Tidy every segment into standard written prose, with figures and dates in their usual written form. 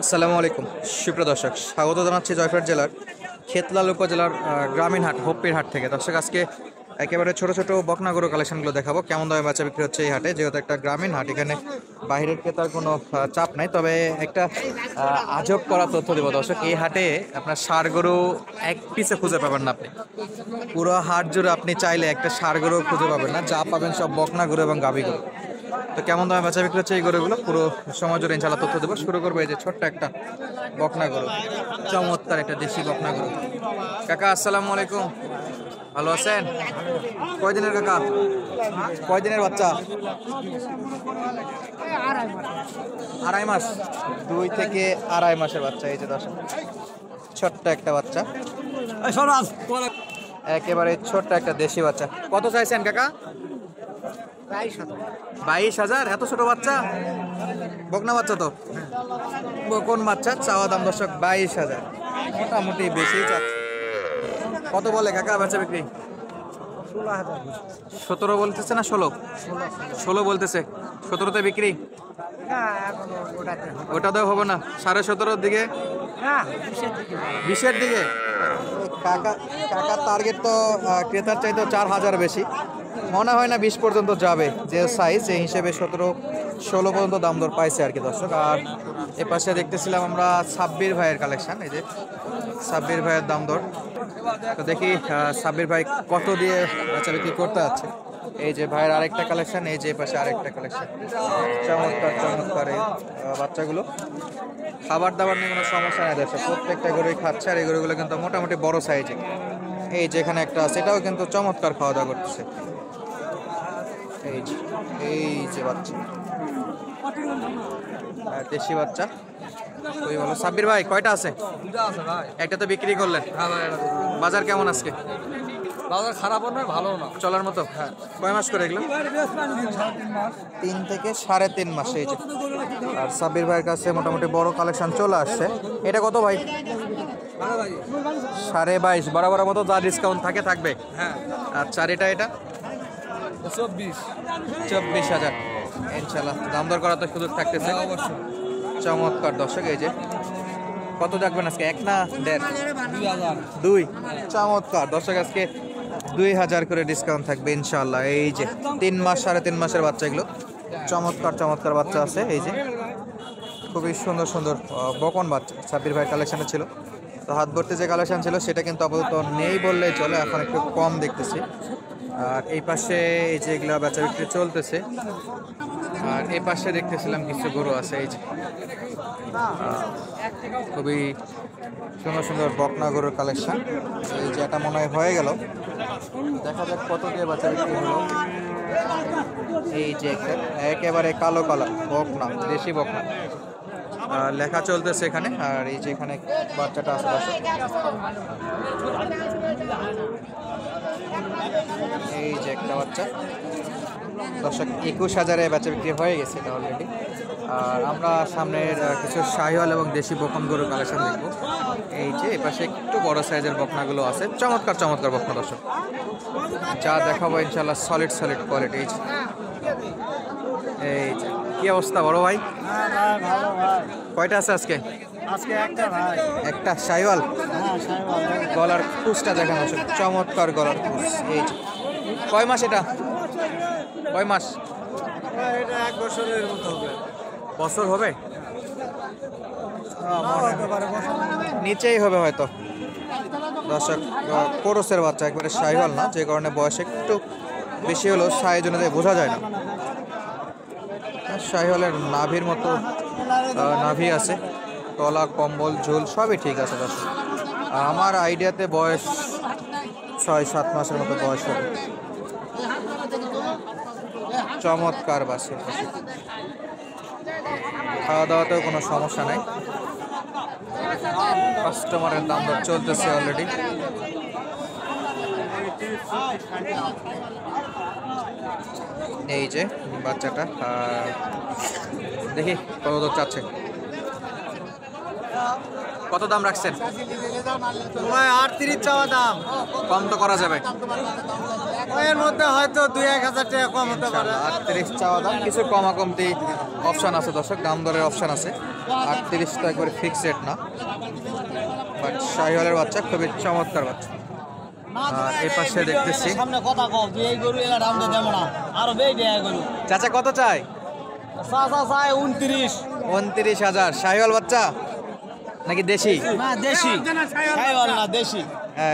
আসসালামু আলাইকুম সুপ্রিয় দর্শক, স্বাগত জানাচ্ছি জয়পুরহাট জেলার খেতলাল উপজেলার গ্রামীণ হাট হপ্পির হাট থেকে। দর্শক, আজকে একেবারে ছোট ছোট বকনা গরু কালেকশনগুলো দেখাবো। কেমন দামে বেচা বিক্রি হচ্ছে এই হাটে, যেহেতু একটা গ্রামীণ হাট, এখানে বাইরের ক্রেতার কোনো চাপ নাই। তবে একটা আজব করা তথ্য দেবো দর্শক, এই হাটে আপনার ষাঁড় গরু এক পিসে খুঁজে পাবেন না। আপনি পুরো হাট জুড়ে আপনি চাইলে একটা ষাঁড় গরু খুঁজে পাবেন না, যা পাবেন সব বকনা গরু এবং গাভী গরু। তো কেমন দামে বেচা বিক্রি হচ্ছে এই গরুগুলো পুরো সময় জুড়ে ইনশাল্লাহ তথ্য দেবো। শুরু করবো এই যে ছোট্ট একটা বকনা গরু, চমৎকার একটা দেশি বকনা গরু। কাকা আসসালামু আলাইকুম, ভালো আছেন? কয়দিনের কাকা, কয়দিনের বাচ্চা? আড়াই মাস, 2 থেকে আড়াই মাসের বাচ্চা। এই যে দর্শক, ছোট্ট একটা বাচ্চা, একেবারে ছোট্ট একটা দেশি বাচ্চা। কত চাইছেন কাকা? 22,000। এত ছোট বাচ্চা, বকনা বাচ্চা তো, কোন বাচ্চা? চাওয়া দাম দর্শক 22,000, মোটামুটি বেশি চাচ্ছে। কত বলে কাকা বেচা বিক্রি? 17 বলতেছে না 16? 16 বলতেছে। 17তে বিক্রি? ওটাতেও হবে না, 17.5-র দিকে, 20-এর দিকে। কাকার টার্গেট তো ক্রেতার চাইতে 4,000 বেশি, মনে হয় না 20 পর্যন্ত যাবে। যে সাইজ সেই হিসেবে 17-16 পর্যন্ত দাম দর পাইছে আর কি দর্শক। আর এ পাশে দেখতেছিলাম আমরা সাব্বির ভাইয়ের কালেকশন, এই যে সাব্বির ভাইয়ের দাম দর। তো দেখি সাব্বির ভাই কত দিয়ে বাচ্চা বিক্রি করতে যাচ্ছে। এই যে ভাইয়ের আরেকটা কালেকশন, এই যে পাশে আরেকটা কালেকশন, চমৎকার চমৎকার এই বাচ্চাগুলো। খাবার দাবার নিয়ে কোনো সমস্যা নেই দর্শক, প্রত্যেকটা গরুই খাচ্ছে। আর এই গরুগুলো কিন্তু মোটামুটি বড় সাইজে। এই যেখানে একটা আছে, এটাও কিন্তু চমৎকার খাওয়া দাওয়া করতেছে। এই যে বাচ্চা, দেশি বাচ্চা, খুবই ভালো। সাব্বির ভাই কয়টা আছে? একটা তো বিক্রি করলেন। বাজার কেমন আজকে? বাজার খারাপও নয়, ভালো না, চলার মতো। কয় মাস করে এগুলো? 3 থেকে 3.5 মাস। এই যে, আর সাব্বির ভাইয়ের কাছে মোটামুটি বড় কালেকশন চলে আসছে। এটা কত ভাই? 22.5। বরাবর মতো যা ডিসকাউন্ট থাকে থাকবে। হ্যাঁ। আচ্ছা, আর এটা 24,000 ইনশাল্লাহ দাম দর করা তো সুযোগ থাকতেছে। অবশ্যই। চমৎকার দর্শক, এই যে কত রাখবেন আজকে? 1 না 1.5? 2,000। 2। চমৎকার দর্শক, আজকে 2,000 করে ডিসকাউন্ট থাকবে ইনশাল্লাহ। এই যে 3 মাস 3.5 মাসের বাচ্চা, এগুলো চমৎকার চমৎকার বাচ্চা আছে। এই যে খুবই সুন্দর সুন্দর বকন বাচ্চা সাব্বির ভাই কালেকশনে ছিল। তো হাত ভর্তি যে কালেকশন ছিল সেটা কিন্তু আপাতত নেই বললেই চলে, এখন একটু কম দেখতেছি। আর এই পাশে এই যে এগুলো বেচা বিক্রি চলতেছে। আর এই পাশে দেখতেছিলাম কিছু গরু আছে, এই যে খুবই সুন্দর সুন্দর বকনা গরুর কালেকশন। এই যে এটা মনে হয় হয়ে গেল, দেখা যাক কত দিয়ে বেচা বিক্রি হলো। এই যে একেবারে কালো কালো বকনা, দেশি বকনা, লেখা চলতেছে এখানে। আর এই যে এখানে বাচ্চাটা আছে দর্শক, এই যে একটা বাচ্চা দর্শক 21,000-এ বেচা বিক্রি হয়ে গেছে এটা অলরেডি। আর আমরা সামনের কিছু শাহিওয়াল এবং দেশি বকন গরুর কালেকশন দেখবো। এই যে এপাশে একটু বড় সাইজের বকনাগুলো আছে, চমৎকার চমৎকার বকনা দর্শক, যা দেখাবো ইনশাল্লাহ সলিড সলিড কোয়ালিটি। এই যে কি অবস্থা বড় ভাই? কয়টা আছে আজকে? একটা শাহিওয়াল। গলার খুঁজটা দেখেন দর্শক, চমৎকার গলার খুঁজ। এই যে কয় মাস এটা? কয় মাস? এটা 1 বছরের মতো হবে। বছর হবে? নিচেই হবে হয়তো দর্শক। কোরসের বাচ্চা, একবারে শাহিওয়াল না, যে কারণে বয়স একটু বেশি হলেও সাইজ অনুযায়ী বোঝা যায় না। শাহিওয়ালের নাভির মতো নাভি আছে, তলা কম্বল ঝোল সবই ঠিক আছে দর্শক। আমার আইডিয়াতে বয়স 6-7 মাসের মতো বয়স হবে। চমৎকার বাসে, খাওয়া দাওয়াতেও কোনো সমস্যা নাই। কাস্টমারের দাম দর চলতেছে অলরেডি। এই যে বাচ্চাটা, দেখি কত দর চাচ্ছে। কত দাম রাখছেন? 38 চাওয়া দাম, কম তো করা যাবে? এর মধ্যে হয়তো 2-1 হাজার টাকা কম হতে পারে। 38 চাওয়া দাম, কিছু কমাকমতি অপশান আছে দর্শক, দাম দরের অপশান আছে। 38 তো একবারে ফিক্স রেট না, বাট শাহিওয়ালের বাচ্চা খুবই চমৎকার বাচ্চা। এই পাশে দেখতেছি সামনে কথা কও যে এই গরু এর দাম দেব না আর বেই দেয় গরু চাচা কত চাই? চাচা চাই 29। 29,000। শাহিওয়াল বাচ্চা নাকি দেশি? না দেশি, শাইওয়াল না দেশি।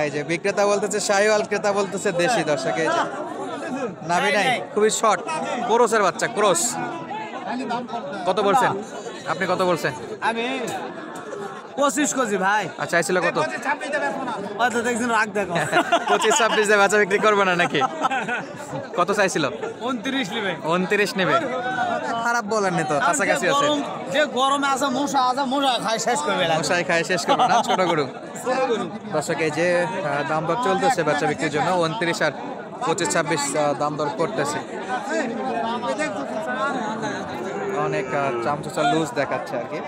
এই যে বিক্রেতা বলতেছে শাহিওয়াল, ক্রেতা বলতেছে দেশি। দর্শক এই যে নাভি নাই, খুবই শর্ট, ক্রোসের বাচ্চা, ক্রোস। কত বলছেন আপনি? কত বলছেন? আমি 25 কেজি ভাই। আচ্ছা চাইছিল কত? হয়তো দেখছেন রাগ দেখো 25-26 দিয়ে বেচা বিক্রি করবে না নাকি? কত চাইছিল? 29 নেবে। 29 নেবে। খারাপ বলেননি তো, কাছাকাছি আছে। যে গরমে আছে মশা আছে, মশা খাই শেষ করবে না। মশাই খায় শেষ করবে না, ছোট গরু। দর্শক এই যে দাম দর চলতেছে বেচা বিক্রির জন্য, 29 আর 25-26 দাম দর করতেছে। অনেক চামচা লুজ দেখাচ্ছে আর কি।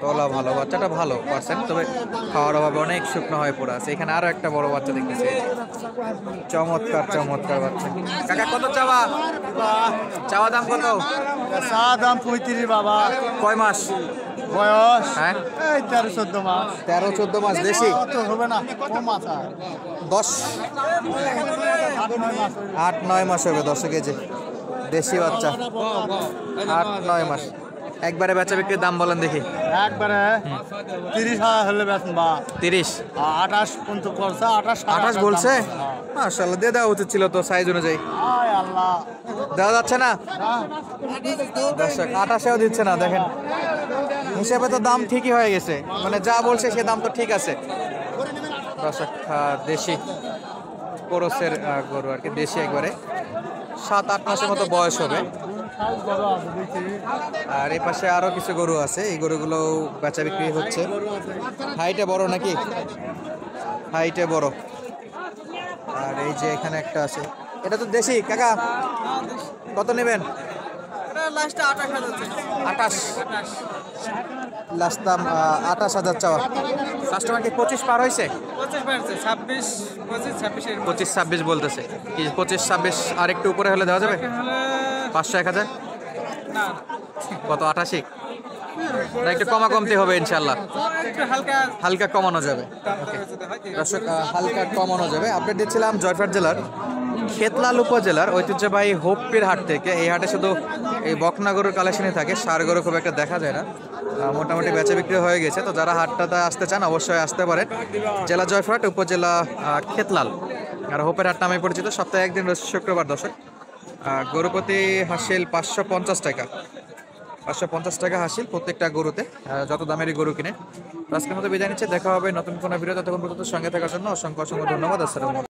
তোলা ভালো, বাচ্চাটা ভালো পার্সেন্ট, তবে খাওয়ার অভাবে অনেক শুকনো হয়ে পড়ে আছে। এখানে আরো একটা বড় বাচ্চা দেখতেছি, চমৎকার চমৎকার বাচ্চা। কাকা কত চাওয়া? চাওয়া দাম কত? চা দাম 35 বাবা। কয় মাস বয়স হ্যাঁ? এই 13-14 মাস। 13-14 মাস। দেশি? কত হবে না, কম আছে। 10 8-9 মাস হবে। দর্শক এই যে দেশি বাচ্চা, 8-9 মাস। একবারে বেচা বিক্রির দাম বলেন দেখি। একবারে 30,000 হলে বেতন বা 30 28 পর্যন্ত করছে। 28 বলছে? মাশাআল্লাহ, দিয়ে দেওয়া উচিত ছিল তো সাইজ অনুযায়ী। আয় আল্লাহ, দেওয়া যাচ্ছে না হ্যাঁ। দর্শক, 28-এও দিচ্ছে না। দেখেন হিসেবে তো দাম ঠিকই হয়ে গেছে, মানে যা বলছে সে দাম তো ঠিক আছে। দর্শক দেশি কোরসের গরু আর কি, দেশি একবারে 7-8 মাসের মতো বয়স হবে। আর এই পাশে আরো কিছু গরু আছে, এই গরুগুলো বেচা বিক্রি হচ্ছে। হাইটে বড় নাকি? হাইটে বড়। আর এই যে এখানে একটা আছে, এটা তো দেশি। কাকা কত নেবেন? লাস্টে 28 লাস্ট দাম 28,000 চাওয়া। কাস্টমার কি 25 পার হয়েছে? 25-26 বলতেছে। কি 25-26 আর একটু উপরে হলে দেওয়া যাবে? 500-1000? কত 88? না একটু কমতি হবে ইনশাল্লাহ, হালকা কমানো যাবে। দর্শক হালকা কমানো যাবে। আপডেট দিচ্ছিলাম জয়পুরহাট জেলার খেতলাল উপজেলার ঐতিহ্যবাহী হোপ্পির হাট থেকে। এই হাটে শুধু এই বকনা গরুর কালেকশনই থাকে, ষাঁড় গরু খুব একটা দেখা যায় না। মোটামুটি বেচা বিক্রি হয়ে গেছে, তো যারা হাটটাতে আসতে চান অবশ্যই আসতে পারেন। জেলা জয়পুরহাট, উপজেলা খেতলাল, আর হোপের হাট নামে পরিচিত। সপ্তাহে একদিন রয়েছে শুক্রবার। দর্শক গরু প্রতি হাসিল 550 টাকা। 550 টাকা হাসিল প্রত্যেকটা গরুতে, যত দামেরই গরু কিনে। আজকের মতো বিদায় নিচ্ছে, দেখা হবে নতুন কোনো ভিডিও। ততক্ষণ পর্যন্ত সঙ্গে থাকার জন্য অসংখ্য অসংখ্য ধন্যবাদ। আসসালামু আলাইকুম।